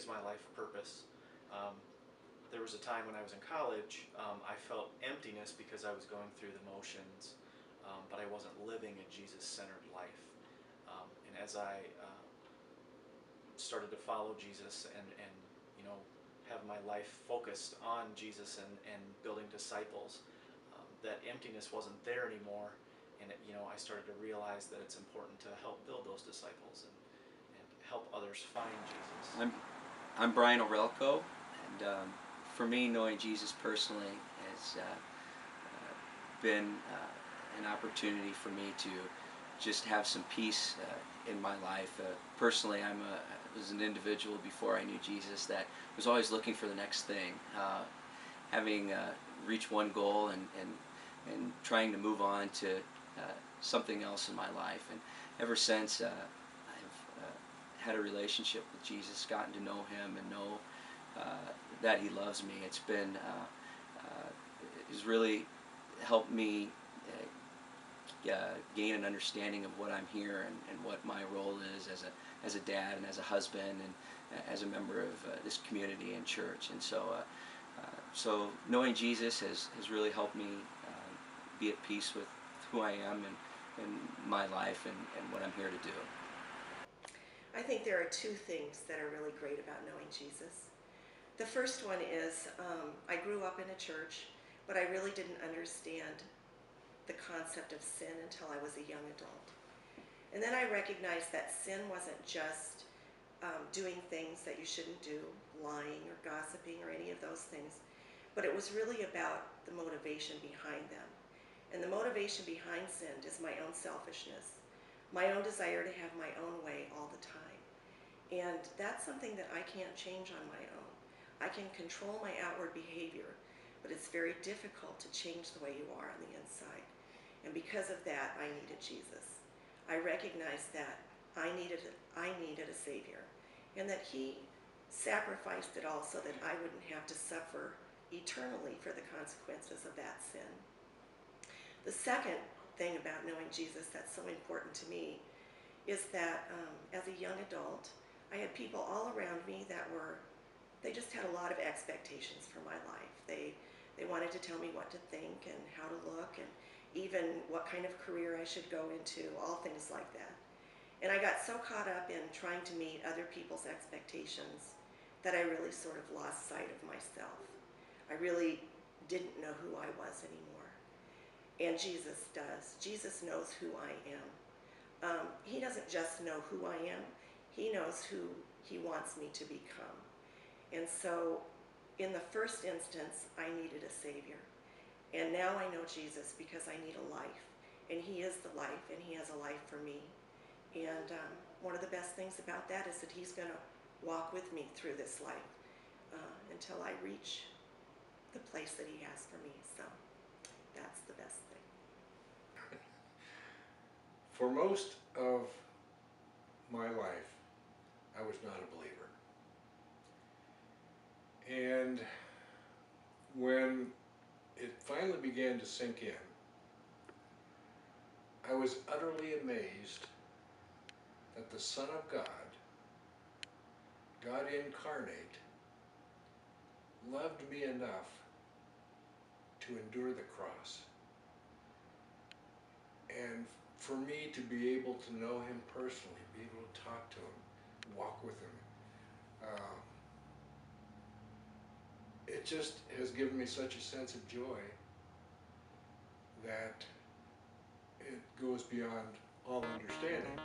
is my life purpose. Um, there was a time when I was in college, I felt emptiness because I was going through the motions, but I wasn't living a Jesus-centered life. And as I started to follow Jesus and you know have my life focused on Jesus and building disciples, that emptiness wasn't there anymore, and I started to realize that it's important to help build those disciples and help others find Jesus. I'm Brian Orelko, and for me, knowing Jesus personally has been an opportunity for me to just have some peace in my life. Personally, was an individual before I knew Jesus that was always looking for the next thing, having reached one goal and trying to move on to something else in my life. And ever since I've had a relationship with Jesus, gotten to know Him and know that He loves me, it's really helped me gain an understanding of what I'm here and what my role is as a dad and as a husband and as a member of this community and church. And so knowing Jesus has really helped me be at peace with who I am and my life and what I'm here to do. I think there are two things that are really great about knowing Jesus. The first one is I grew up in a church, but I really didn't understand the concept of sin until I was a young adult. And then I recognized that sin wasn't just doing things that you shouldn't do, lying or gossiping or any of those things, but it was really about the motivation behind them. And the motivation behind sin is my own selfishness, my own desire to have my own way all the time. And that's something that I can't change on my own. I can control my outward behavior, but it's very difficult to change the way you are on the inside. And because of that, I needed Jesus. I recognized that I needed a Savior, and that He sacrificed it all so that I wouldn't have to suffer eternally for the consequences of that sin. The second thing about knowing Jesus that's so important to me is that as a young adult, I had people all around me that they just had a lot of expectations for my life. They wanted to tell me what to think and how to look and even what kind of career I should go into, all things like that. And I got so caught up in trying to meet other people's expectations that I really sort of lost sight of myself. I really didn't know who I was anymore. And Jesus does. Jesus knows who I am. He doesn't just know who I am, He knows who He wants me to become. And so in the first instance, I needed a Savior. And now I know Jesus because I need a life. And He is the life, and He has a life for me. And one of the best things about that is that He's going to walk with me through this life until I reach the place that He has for me. So that's the best thing. For most of my life, I was not a believer. And when it finally began to sink in, I was utterly amazed that the Son of God, God incarnate, loved me enough to endure the cross. And for me to be able to know Him personally, be able to talk to Him, walk with Him, it just has given me such a sense of joy that it goes beyond all understanding.